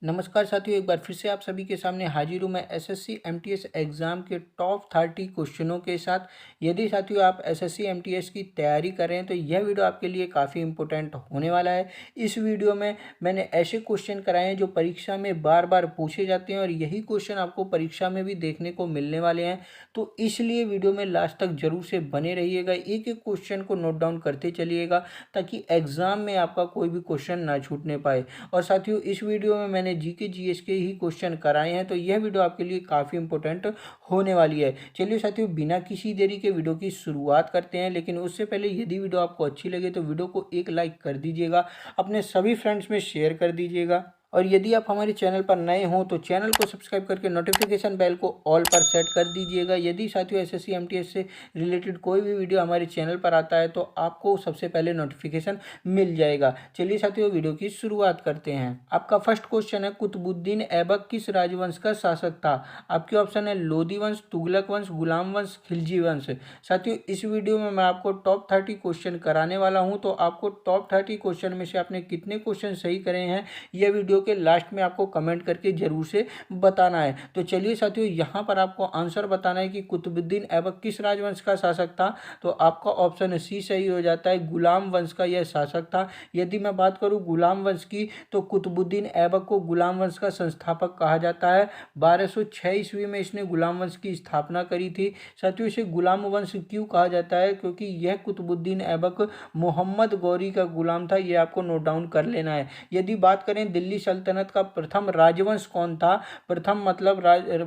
नमस्कार साथियों, एक बार फिर से आप सभी के सामने हाजिर हूँ मैं एसएससी एमटीएस एग्ज़ाम के टॉप 30 क्वेश्चनों के साथ। यदि साथियों आप एसएससी एमटीएस की तैयारी कर रहे हैं तो यह वीडियो आपके लिए काफ़ी इंपॉर्टेंट होने वाला है। इस वीडियो में मैंने ऐसे क्वेश्चन कराए हैं जो परीक्षा में बार बार पूछे जाते हैं और यही क्वेश्चन आपको परीक्षा में भी देखने को मिलने वाले हैं। तो इसलिए वीडियो में लास्ट तक जरूर से बने रहिएगा, एक एक क्वेश्चन को नोट डाउन करते चलिएगा ताकि एग्ज़ाम में आपका कोई भी क्वेश्चन ना छूटने पाए। और साथियों इस वीडियो में मैंने जीके जीएस के ही क्वेश्चन कराए हैं, तो यह वीडियो आपके लिए काफ़ी इंपॉर्टेंट होने वाली है। चलिए साथियों, बिना किसी देरी के वीडियो की शुरुआत करते हैं, लेकिन उससे पहले यदि वीडियो आपको अच्छी लगे तो वीडियो को एक लाइक कर दीजिएगा, अपने सभी फ्रेंड्स में शेयर कर दीजिएगा। और यदि आप हमारे चैनल पर नए हों तो चैनल को सब्सक्राइब करके नोटिफिकेशन बेल को ऑल पर सेट कर दीजिएगा। यदि साथियों एसएससी एमटीएस से रिलेटेड कोई भी वीडियो हमारे चैनल पर आता है तो आपको सबसे पहले नोटिफिकेशन मिल जाएगा। चलिए साथियों वीडियो की शुरुआत करते हैं। आपका फर्स्ट क्वेश्चन है, कुतुबुद्दीन ऐबक किस राजवंश का शासक था? आपके ऑप्शन है लोदी वंश, तुगलक वंश, गुलाम वंश, खिलजी वंश। साथियों इस वीडियो में मैं आपको टॉप 30 क्वेश्चन कराने वाला हूं, तो आपको टॉप 30 क्वेश्चन में से आपने कितने क्वेश्चन सही करे हैं यह वीडियो के लास्ट में आपको कमेंट करके जरूर से बताना है। तो चलिए साथियों, यहाँ पर आपको आंसर बताना है कि कुतुबुद्दीन ऐबक किस राजवंश का शासक था। तो आपका ऑप्शन सी सही हो जाता है, गुलाम वंश का यह शासक था। यदि मैं बात करूं गुलाम वंश की तो कुतुबुद्दीन ऐबक को गुलाम वंश का संस्थापक कहा जाता है। 1206 ईस्वी में इसने गुलाम वंश की स्थापना करी थी। साथियों इसे गुलाम वंश क्यों कहा जाता है? क्योंकि यह कुतुबुद्दीन ऐबक मोहम्मद गौरी का गुलाम था, यह आपको नोट डाउन कर लेना है। यदि बात करें दिल्ली सल्तनत का प्रथम राजवंश कौन था, प्रथम मतलब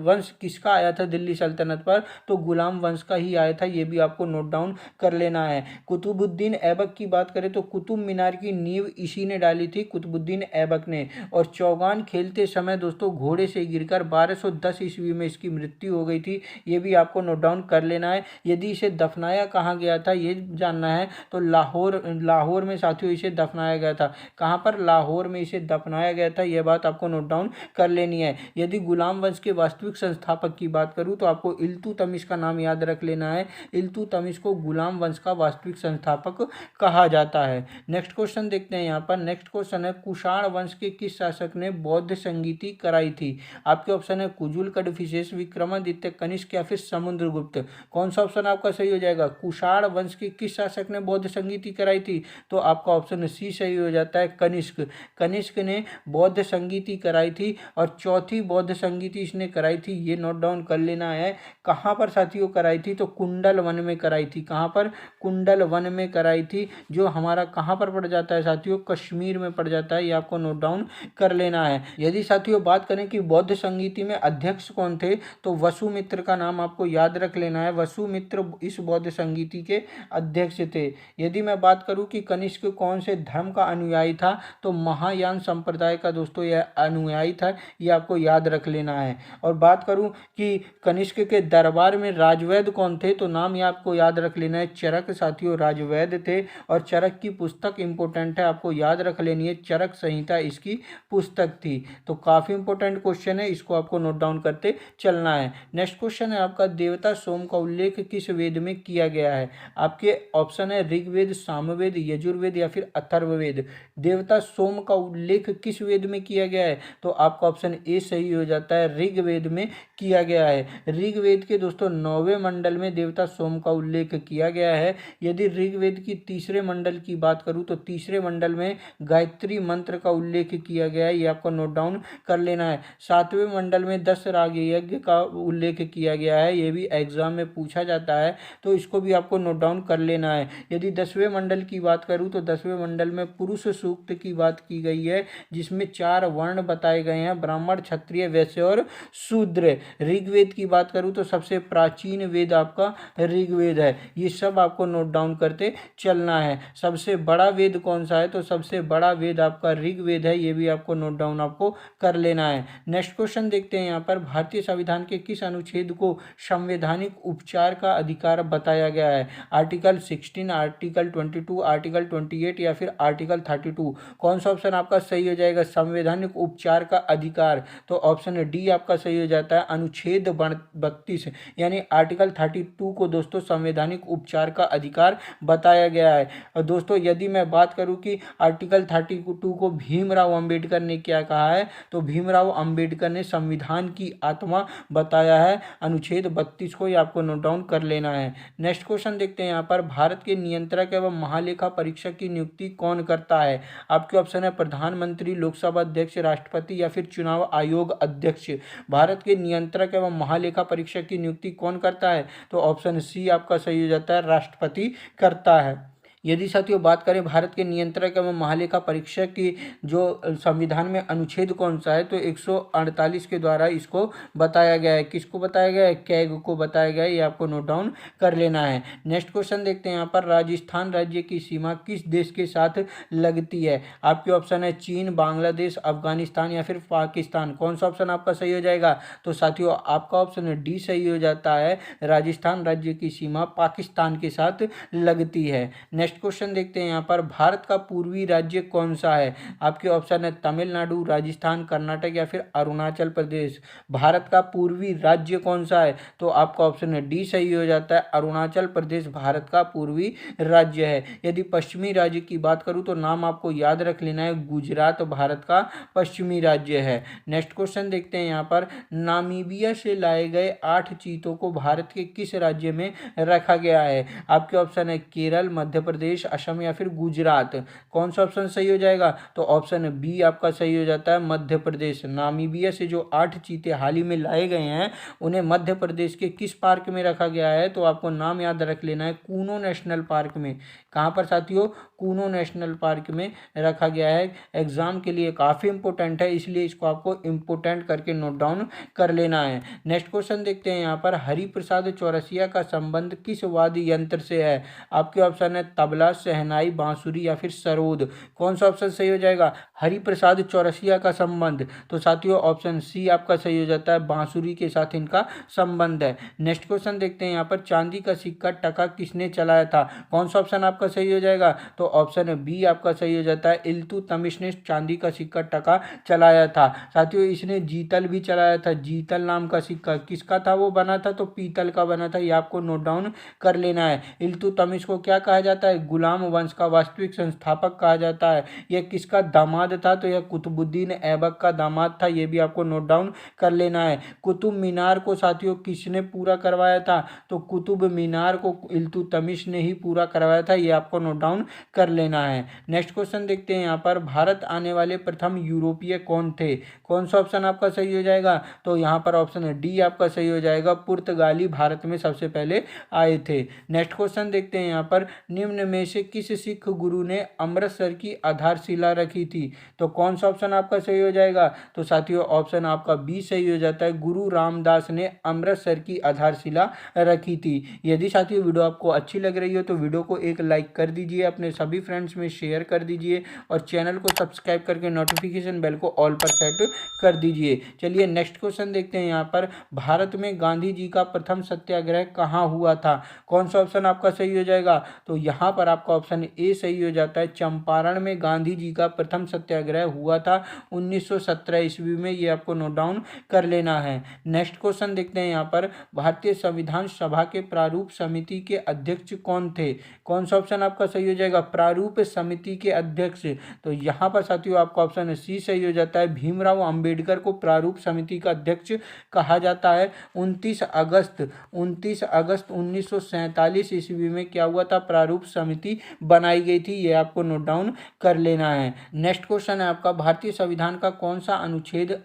वंश किसका आया था दिल्ली सल्तनत पर, तो गुलाम वंश का ही आया था, यह भी आपको नोट डाउन कर लेना है। कुतुबुद्दीन ऐबक की बात करें तो कुतुब मीनार की नींव इसी ने डाली थी, कुतुबुद्दीन ऐबक ने। और चौगान खेलते समय दोस्तों घोड़े से गिरकर 1210 ईस्वी में इसकी मृत्यु हो गई थी, ये भी आपको नोट डाउन कर लेना है। यदि इसे दफनाया कहाँ गया था ये जानना है तो लाहौर में साथियों इसे दफनाया गया था। कहाँ पर? लाहौर में इसे दफनाया गया था, यह बात आपको नोट डाउन कर लेनी है। यदि गुलाम वंश के वास्तविक संस्थापक की बात करूं तो आपको इल्तुतमिश का नाम याद रख लेना है। इल्तुतमिश को गुलाम वंश का वास्तविक संस्थापक कहा जाता है। नेक्स्ट क्वेश्चन देखते हैं। यहाँ पर नेक्स्ट क्वेश्चन है, कुषाण वंश के किस शासक ने बौद्ध संगीति कराई थी? आपके ऑप्शन है कुजुल, कडफिसेस, विक्रमादित्य, कनिष्क या फिर समुद्रगुप्त। कौन सा ऑप्शन आपका सही हो जाएगा? कुषाण वंश के किस शासक ने बौद्ध संगीति कराई थी? तो आपका ऑप्शन सी सही हो जाता है, कनिष्क। कनिष्क ने बौद्ध संगीति कराई थी और चौथी बौद्ध संगीति इसने कराई थी, ये नोट डाउन कर लेना है। कहाँ पर साथियों कराई थी? तो कुंडल वन में कराई थी। कहाँ पर? कुंडल वन में कराई थी, जो हमारा कहाँ पर पड़ जाता है साथियों? कश्मीर में पड़ जाता है, ये आपको नोट डाउन कर लेना है। यदि साथियों बात करें कि बौद्ध संगीति में अध्यक्ष कौन थे, तो वसुमित्र का नाम आपको याद रख लेना है। वसुमित्र इस बौद्ध संगीति के अध्यक्ष थे। यदि मैं बात करूं कि कनिष्क कौन से धर्म का अनुयायी था, तो महायान संप्रदाय का दोस्तों यह अनुयायी था, यह आपको याद रख लेना है। और बात करूं कि कनिष्क के दरबार में राजवैद्य कौन थे, तो नाम ये आपको याद रख लेना है, चरक साथियों राजवैद्य थे। और चरक की पुस्तक इंपॉर्टेंट है, आपको याद रख लेनी है, चरक संहिता इसकी पुस्तक थी। तो काफी इंपॉर्टेंट क्वेश्चन है, इसको आपको नोट डाउन करते चलना है। नेक्स्ट क्वेश्चन है आपका, देवता सोम का उल्लेख किस वेद में किया गया है? आपके ऑप्शन है ऋग्वेद, सामवेद, यजुर्वेद या फिर अथर्ववेद। देवता सोम का उल्लेख किस वेद में किया गया है? तो आपका ऑप्शन ए सही हो जाता है, ऋग्वेद में किया गया है। ऋग्वेद के दोस्तों 9वें मंडल में देवता सोम का उल्लेख किया गया है। यदि ऋग्वेद की तीसरे मंडल की बात करूं तो तीसरे मंडल में गायत्री मंत्र का उल्लेख किया गया है, ये आपको नोट डाउन कर लेना है। 7वें मंडल में 10 राग यज्ञ का उल्लेख किया गया है, ये भी एग्जाम में पूछा जाता है, तो इसको भी आपको नोट डाउन कर लेना है। यदि 10वें मंडल की बात करूं तो 10वें मंडल में पुरुष सूक्त की बात की गई है, जिसमें 4 वर्ण बताए गए हैं, ब्राह्मण, क्षत्रिय, वैश्य और शूद्र। ऋग्वेद की बात करूं तो सबसे प्राचीन वेद आपका ऋग्वेद है, ये सब आपको नोट डाउन करते चलना है। सबसे बड़ा वेद कौन सा है? तो सबसे बड़ा वेद आपका ऋग्वेद है, ये भी आपको नोट डाउन आपको कर लेना है। नेक्स्ट क्वेश्चन देखते हैं। यहाँ पर भारतीय संविधान के किस अनुच्छेद को संवैधानिक उपचार का अधिकार बताया गया है? आर्टिकल 16, आर्टिकल 22, आर्टिकल 28 या फिर आर्टिकल 32। कौन सा ऑप्शन आपका सही हो जाएगा? संवैधानिक उपचार का अधिकार, तो ऑप्शन डी आपका सही हो जाता है अनुच्छेद 32 यानी आर्टिकल 32 को दोस्तों संवैधानिक उपचार का अधिकार बताया गया है। और दोस्तों यदि मैं बात करूं कि आर्टिकल 32 को भीमराव अंबेडकर ने क्या कहा है, तो भीमराव अंबेडकर ने संविधान की आत्मा बताया है अनुच्छेद 32 को, ये आपको नोट डाउन कर लेना है। नेक्स्ट क्वेश्चन देखते हैं यहाँ पर, भारत के नियंत्रक एवं महालेखा परीक्षक की नियुक्ति कौन करता है? आपके ऑप्शन है प्रधानमंत्री, लोकसभा अध्यक्ष, राष्ट्रपति या फिर चुनाव आयोग अध्यक्ष। भारत के नियंत्रक एवं महालेखा परीक्षक की नियुक्ति कौन करता है? तो ऑप्शन सी आपका सही हो जाता है राष्ट्रपति करता है। यदि साथियों बात करें भारत के नियंत्रक एवं महालेखा परीक्षक की जो संविधान में अनुच्छेद कौन सा है, तो 148 के द्वारा इसको बताया गया है। किसको बताया गया है? कैग को बताया गया है, ये आपको नोट डाउन कर लेना है। नेक्स्ट क्वेश्चन देखते हैं यहाँ पर, राजस्थान राज्य की सीमा किस देश के साथ लगती है? आपके ऑप्शन है चीन, बांग्लादेश, अफगानिस्तान या फिर पाकिस्तान। कौन सा ऑप्शन आपका सही हो जाएगा? तो साथियों आपका ऑप्शन डी सही हो जाता है, राजस्थान राज्य की सीमा पाकिस्तान के साथ लगती है। नेक्स्ट क्वेश्चन देखते हैं यहाँ पर, भारत का पूर्वी राज्य कौन सा है? आपके ऑप्शन है तमिलनाडु, राजस्थान, कर्नाटक या फिर अरुणाचल प्रदेश। भारत का पूर्वी राज्य कौन सा है? तो आपका ऑप्शन है डी सही हो जाता है, अरुणाचल प्रदेश भारत का पूर्वी राज्य है। यदि पश्चिमी राज्य की बात करूं तो नाम आपको याद रख लेना है, गुजरात भारत का पश्चिमी राज्य है। नेक्स्ट क्वेश्चन देखते हैं यहाँ पर, नामीबिया से लाए गए 8 चीतों को भारत के किस राज्य में रखा गया है? आपके ऑप्शन है केरल, मध्य प्रदेश, असम या फिर गुजरात। कौन सा ऑप्शन सही हो जाएगा? तो ऑप्शन बी आपका सही हो जाता है, मध्य प्रदेश। नामीबिया से जो 8 चीते हाल ही में लाए गए हैं उन्हें मध्य प्रदेश के किस पार्क में रखा गया है? तो आपको नाम याद रख लेना है, कूनो नेशनल पार्क में। कहाँ पर साथियों? कूनो नेशनल पार्क में रखा गया है। एग्जाम के लिए काफ़ी इंपॉर्टेंट है, इसलिए इसको आपको इंपॉर्टेंट करके नोट डाउन कर लेना है। नेक्स्ट क्वेश्चन देखते हैं यहाँ पर, हरिप्रसाद चौरसिया का संबंध किस वाद्य यंत्र से है? आपके ऑप्शन है तबला, शहनाई, बांसुरी या फिर सरोद। कौन सा ऑप्शन सही हो जाएगा? हरिप्रसाद चौरसिया का संबंध, तो साथियों ऑप्शन सी आपका सही हो जाता है, बांसुरी के साथ इनका संबंध है। नेक्स्ट क्वेश्चन देखते हैं यहाँ पर, चांदी का सिक्का टका किसने चलाया था? कौन सा ऑप्शन आपका सही हो जाएगा? तो ऑप्शन बी आपका सही हो जाता है, इल्तुतमिश ने चांदी का सिक्का टका चलाया था। साथियों इसने जीतल भी चलाया था, जीतल नाम का सिक्का किसका था? वो बना था तो पीतल का बना था, ये आपको नोट डाउन कर लेना है। इल्तुतमिश को क्या कहा जाता है? गुलाम वंश का वास्तविक संस्थापक कहा जाता है। यह किसका दामाद था? तो यह कुतुबुद्दीन ऐबक का दामाद था, ये भी आपको नोट डाउन कर लेना है। कुतुब मीनार को साथियों किसने पूरा करवाया था? तो कुतुब मीनार को इल्तुतमिश ने ही पूरा करवाया था, ये आपको नोट डाउन कर लेना है। नेक्स्ट क्वेश्चन देखते हैं यहाँ पर, भारत आने वाले प्रथम यूरोपीय कौन थे? कौन सा ऑप्शन आपका सही हो जाएगा? तो यहाँ पर ऑप्शन डी आपका सही हो जाएगा, पुर्तगाली भारत में सबसे पहले आए थे। नेक्स्ट क्वेश्चन देखते हैं यहाँ पर, निम्न में से किस सिख गुरु ने अमृतसर की आधारशिला रखी थी? तो कौन सा ऑप्शन आपका सही हो जाएगा? तो साथियों ऑप्शन आपका बी सही हो जाता है, गुरु रामदास ने अमृतसर की आधारशिला रखी थी। यदि साथियों वीडियो आपको अच्छी लग रही हो तो वीडियो को एक लाइक कर दीजिए, अपने सभी फ्रेंड्स में शेयर कर दीजिए और चैनल को सब्सक्राइब करके नोटिफिकेशन बेल को ऑल पर सेट कर दीजिए। चलिए नेक्स्ट क्वेश्चन देखते हैं यहाँ पर, भारत में गांधी जी का प्रथम सत्याग्रह कहाँ हुआ था? कौन सा ऑप्शन आपका सही हो जाएगा? तो यहाँ पर आपका ऑप्शन ए सही हो जाता है, चंपारण में गांधी जी का प्रथम सत्याग्रह हुआ था 1917 ईस्वी में, ये आपको नोट डाउन कर लेना है। नेक्स्ट क्वेश्चन देखते हैं यहाँ पर, भारतीय संविधान सभा के प्रारूप समिति के अध्यक्ष कौन थे? कौन सा ऑप्शन आपका सही हो जाएगा? प्रारूप समिति के अध्यक्ष, तो यहाँ पर साथियों आपका ऑप्शन सी सही हो जाता है, भीमराव अंबेडकर को प्रारूप समिति का अध्यक्ष कहा जाता है। 29 अगस्त 1947 ईस्वी में क्या हुआ था? प्रारूप समिति बनाई गई थी, ये आपको नोट डाउन कर लेना है। नेक्स्ट क्वेश्चन है आपका, भारतीय संविधान का कौन सा अनुच्छेद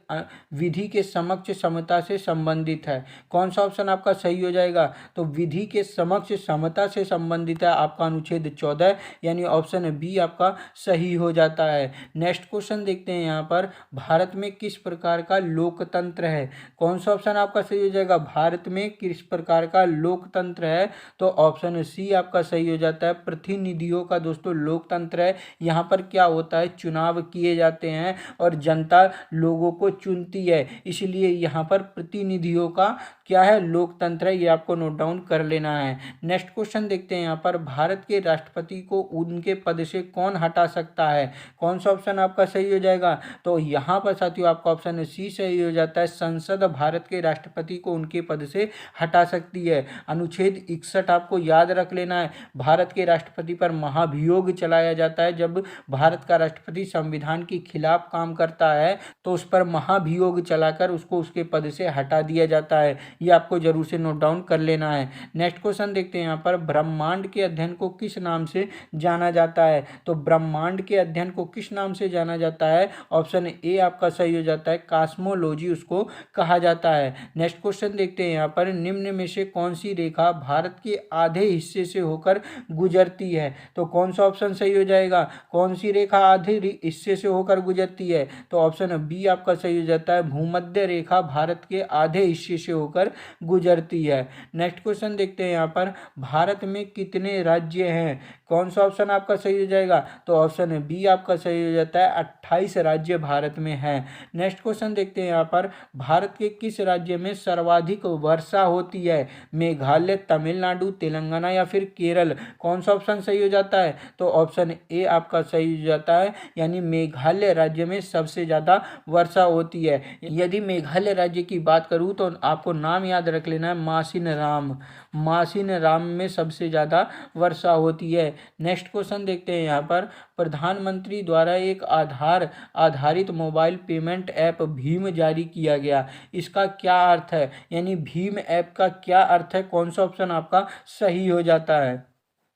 विधि के समक्ष समता से संबंधित है? कौन सा ऑप्शन आपका सही हो जाएगा? तो विधि के समक्ष समता से संबंधित है आपका अनुच्छेद 14, यानी ऑप्शन बी आपका सही हो जाता है। नेक्स्ट क्वेश्चन देखते हैं यहाँ पर, भारत में किस प्रकार का लोकतंत्र है? कौन सा ऑप्शन आपका सही हो जाएगा? भारत में किस प्रकार का लोकतंत्र है? तो ऑप्शन सी आपका सही हो जाता है, प्रतिनिधियों का दोस्तों लोकतंत्र है। यहाँ पर क्या होता है, चुनाव किए जाते हैं और जनता लोगों को चुनती है, इसलिए यहाँ पर प्रतिनिधियों का क्या है, लोकतंत्र है। ये आपको नोट डाउन कर लेना है। नेक्स्ट क्वेश्चन देखते हैं यहाँ पर, भारत के राष्ट्रपति को उनके पद से कौन हटा सकता है? कौन सा ऑप्शन आपका सही हो जाएगा? तो यहाँ पर साथियों आपका ऑप्शन सी सही हो जाता है। संसद भारत के राष्ट्रपति को उनके पद से हटा सकती है। अनुच्छेद 61 आपको याद रख लेना है। भारत के राष्ट्रपति पर महाभियोग चलाया जाता है। जब भारत का राष्ट्रपति संविधान के खिलाफ काम करता है तो उस पर महाभियोग चलाकर उसको उसके पद से हटा दिया जाता है। ये आपको जरूर से नोट डाउन कर लेना है। नेक्स्ट क्वेश्चन देखते हैं यहाँ पर, ब्रह्मांड के अध्ययन को किस नाम से जाना जाता है? तो ब्रह्मांड के अध्ययन को किस नाम से जाना जाता है? ऑप्शन ए आपका सही हो जाता है, कॉस्मोलॉजी उसको कहा जाता है। नेक्स्ट क्वेश्चन देखते हैं यहाँ पर, निम्न में से कौन सी रेखा भारत के आधे हिस्से से होकर गुजरती है? तो कौन सा ऑप्शन सही हो जाएगा? कौन सी रेखा आधे हिस्से से होकर गुजरती है? तो ऑप्शन बी आपका सही हो जाता है, भूमध्य रेखा भारत के आधे हिस्से से होकर गुजरती है। नेक्स्ट क्वेश्चन देखते हैं यहाँ पर, भारत में कितने राज्य हैं? कौन सा ऑप्शन आपका सही हो जाएगा? तो ऑप्शन बी आपका सही हो जाता है, 28 राज्य भारत में हैं। नेक्स्ट क्वेश्चन देखते हैं यहाँ पर, भारत के किस राज्य में सर्वाधिक वर्षा होती है? मेघालय, तमिलनाडु, तेलंगाना या फिर केरल? कौन सा ऑप्शन सही हो जाता है? तो ऑप्शन ए आपका सही हो जाता है, यानी मेघालय राज्य में सबसे ज़्यादा वर्षा होती है। यदि मेघालय राज्य की बात करूँ तो आपको नाम याद रख लेना है, मासिनराम। मासिनराम में सबसे ज़्यादा वर्षा होती है। नेक्स्ट क्वेश्चन देखते हैं यहाँ पर, प्रधानमंत्री द्वारा एक आधार आधारित मोबाइल पेमेंट ऐप भीम जारी किया गया, इसका क्या अर्थ है? यानी भीम ऐप का क्या अर्थ है? कौन सा ऑप्शन आपका सही हो जाता है?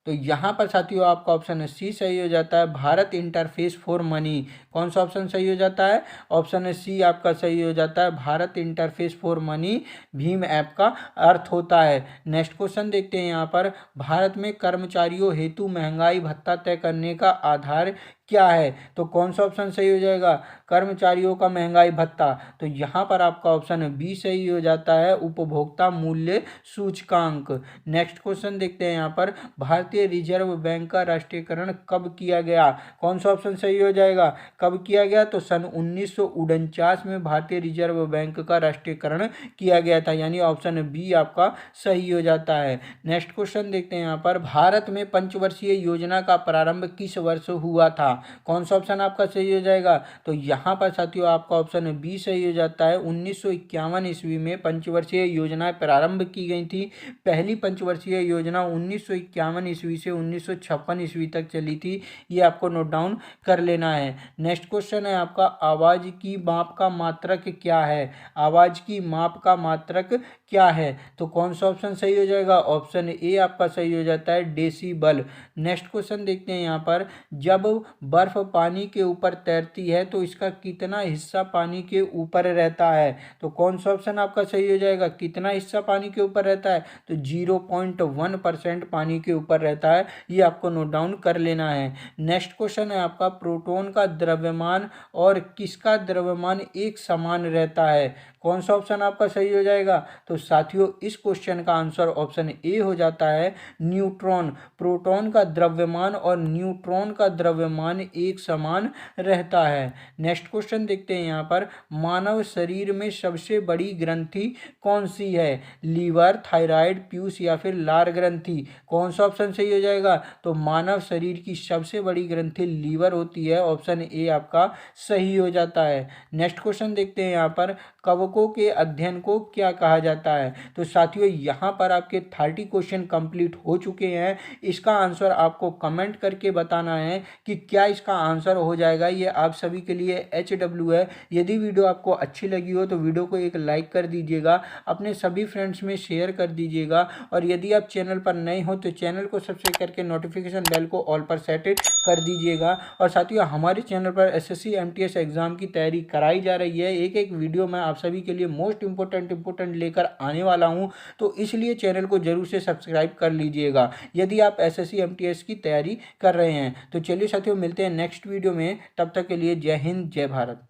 तो यहाँ पर साथियों आपका ऑप्शन सी सही हो जाता है, भारत इंटरफेस फॉर मनी। कौन सा ऑप्शन सही हो जाता है? ऑप्शन सी आपका सही हो जाता है, Bharat interface for money Bhim app का अर्थ होता है। नेक्स्ट क्वेश्चन देखते हैं यहाँ पर, भारत में कर्मचारियों हेतु महंगाई भत्ता तय करने का आधार क्या है? तो कौन सा ऑप्शन सही हो जाएगा? कर्मचारियों का महंगाई भत्ता। तो यहाँ पर आपका ऑप्शन बी सही हो जाता है, उपभोक्ता मूल्य सूचकांक। नेक्स्ट क्वेश्चन देखते हैं यहाँ पर, भारतीय रिजर्व बैंक का राष्ट्रीयकरण कब किया गया? कौन सा ऑप्शन सही हो जाएगा? कब किया गया? तो सन 1949 में भारतीय रिजर्व बैंक का राष्ट्रीयकरण किया गया था, यानी ऑप्शन बी आपका सही हो जाता है। नेक्स्ट क्वेश्चन देखते हैं यहाँ पर, भारत में पंचवर्षीय योजना का प्रारंभ किस वर्ष हुआ था? कौन सा ऑप्शन आपका सही हो जाएगा? तो यहाँ पर साथियों आपका ऑप्शन बी सही हो जाता है, 1951 ईस्वी में पंचवर्षीय योजनाएं प्रारंभ की गई थी। पहली पंचवर्षीय योजना 1951 ईस्वी से 1956 ईस्वी तक चली थी। ये आपको नोट डाउन कर लेना है। नेक्स्ट क्वेश्चन है आपका, आवाज की माप का मात्रक क्या है? आवाज की माप का मात्रक क्या है? तो कौन सा ऑप्शन सही हो जाएगा? ऑप्शन ए आपका सही हो जाता है, डेसिबल। नेक्स्ट क्वेश्चन देखते हैं यहाँ पर, जब बर्फ पानी के ऊपर तैरती है तो इसका कितना हिस्सा पानी के ऊपर रहता है? तो कौन सा ऑप्शन आपका सही हो जाएगा? कितना हिस्सा पानी के ऊपर रहता है? तो 0.1% पानी के ऊपर रहता है। ये आपको नोट डाउन कर लेना है। नेक्स्ट क्वेश्चन है आपका, प्रोटॉन का द्रव्यमान और किसका द्रव्यमान एक समान रहता है? कौन सा ऑप्शन आपका सही हो जाएगा? तो साथियों इस क्वेश्चन का आंसर ऑप्शन ए हो जाता है, न्यूट्रॉन। प्रोटॉन का द्रव्यमान और न्यूट्रॉन का द्रव्यमान एक समान रहता है। नेक्स्ट क्वेश्चन देखते हैं यहाँ पर, मानव शरीर में सबसे बड़ी ग्रंथि कौन सी है? लीवर, थायराइड, पीयूष या फिर लार ग्रंथि? कौन सा ऑप्शन सही हो जाएगा? तो मानव शरीर की सबसे बड़ी ग्रंथि लीवर होती है। ऑप्शन ए आपका सही हो जाता है। नेक्स्ट क्वेश्चन देखते हैं यहाँ पर, कवकों के अध्ययन को क्या कहा जाता है? तो साथियों यहाँ पर आपके 30 क्वेश्चन कंप्लीट हो चुके हैं। इसका आंसर आपको कमेंट करके बताना है कि क्या इसका आंसर हो जाएगा। ये आप सभी के लिए HW है। यदि वीडियो आपको अच्छी लगी हो तो वीडियो को एक लाइक कर दीजिएगा, अपने सभी फ्रेंड्स में शेयर कर दीजिएगा, और यदि आप चैनल पर नए हो तो चैनल को सब्सक्राइब करके नोटिफिकेशन बेल को ऑल पर सेट कर दीजिएगा। और साथियों हमारे चैनल पर SSC MTS एग्जाम की तैयारी कराई जा रही है। एक एक वीडियो मैं आप सभी के लिए मोस्ट इंपॉर्टेंट लेकर आने वाला हूं, तो इसलिए चैनल को जरूर से सब्सक्राइब कर लीजिएगा यदि आप SSC MTS की तैयारी कर रहे हैं। तो चलिए साथियों मिलते हैं नेक्स्ट वीडियो में, तब तक के लिए जय हिंद जय भारत।